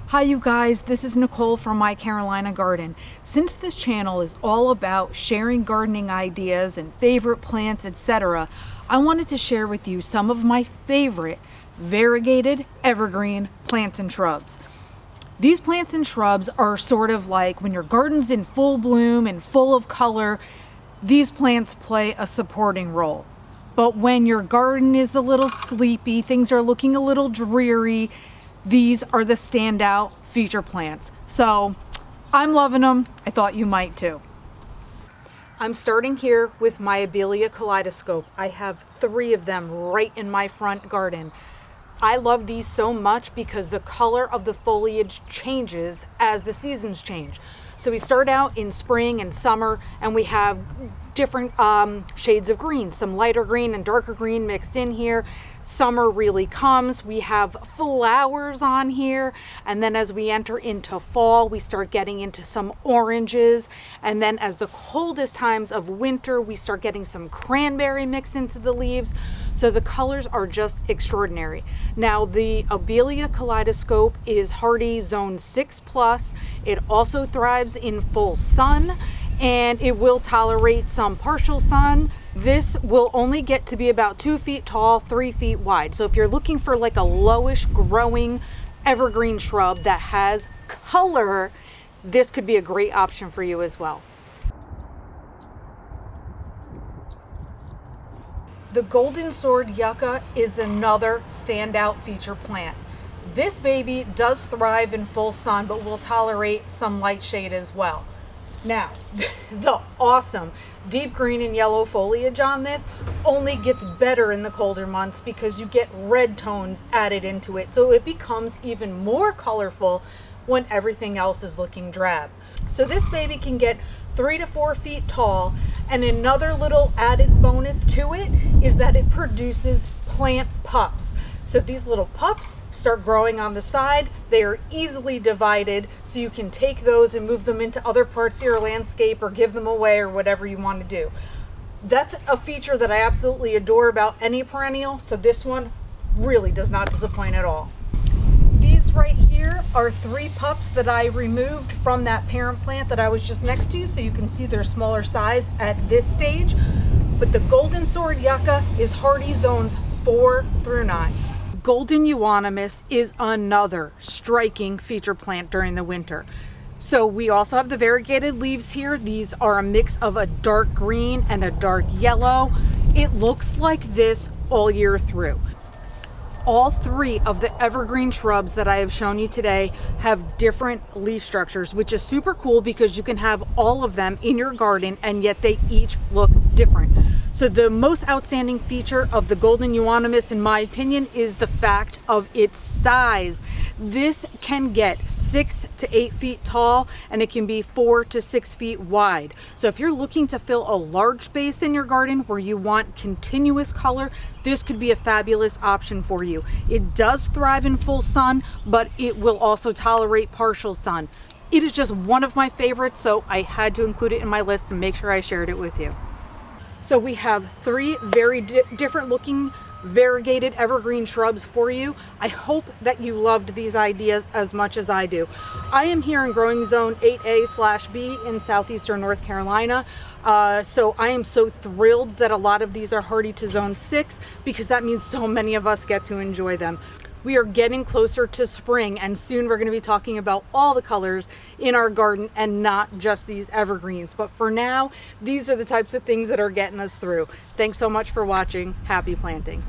Hi you guys, this is Nicole from My Carolina Garden. Since this channel is all about sharing gardening ideas and favorite plants, etc., I wanted to share with you some of my favorite variegated evergreen plants and shrubs. These plants and shrubs are sort of like when your garden's in full bloom and full of color, these plants play a supporting role. But when your garden is a little sleepy, things are looking a little dreary, these are the standout feature plants. So I'm loving them. I thought you might too. I'm starting here with my Abelia kaleidoscope. I have 3 of them right in my front garden. I love these so much because the color of the foliage changes as the seasons change. So we start out in spring and summer and we have different shades of green, some lighter green and darker green mixed in here. Summer really comes, we have flowers on here, and then as we enter into fall, we start getting into some oranges, and then as the coldest times of winter, we start getting some cranberry mixed into the leaves. So the colors are just extraordinary. Now the Abelia kaleidoscope is hardy zone 6+. It also thrives in full sun, and it will tolerate some partial sun. This will only get to be about 2 feet tall, 3 feet wide. So if you're looking for like a lowish growing evergreen shrub that has color, this could be a great option for you as well. The golden sword yucca is another standout feature plant. This baby does thrive in full sun, but will tolerate some light shade as well. Now, the awesome deep green and yellow foliage on this only gets better in the colder months because you get red tones added into it. So it becomes even more colorful when everything else is looking drab. So this baby can get 3 to 4 feet tall, and another little added bonus to it is that it produces plant pups. So these little pups start growing on the side. They are easily divided, so you can take those and move them into other parts of your landscape or give them away or whatever you want to do. That's a feature that I absolutely adore about any perennial, so this one really does not disappoint at all. These right here are 3 pups that I removed from that parent plant that I was just next to, so you can see their smaller size at this stage. But the golden sword yucca is hardy zones 4 through 9. Golden euonymus is another striking feature plant during the winter. So we also have the variegated leaves here. These are a mix of a dark green and a dark yellow. It looks like this all year through. All 3 of the evergreen shrubs that I have shown you today have different leaf structures, which is super cool because you can have all of them in your garden and yet they each look different. So the most outstanding feature of the golden euonymus, in my opinion, is the fact of its size. This can get 6 to 8 feet tall and it can be 4 to 6 feet wide. So if you're looking to fill a large space in your garden where you want continuous color, this could be a fabulous option for you. It does thrive in full sun, but it will also tolerate partial sun. It is just one of my favorites, so I had to include it in my list to make sure I shared it with you. So we have 3 very different looking variegated evergreen shrubs for you. I hope that you loved these ideas as much as I do. I am here in growing zone 8A/B in southeastern North Carolina. So I am so thrilled that a lot of these are hardy to zone 6 because that means so many of us get to enjoy them. We are getting closer to spring and soon we're going to be talking about all the colors in our garden and not just these evergreens. But for now, these are the types of things that are getting us through. Thanks so much for watching. Happy planting.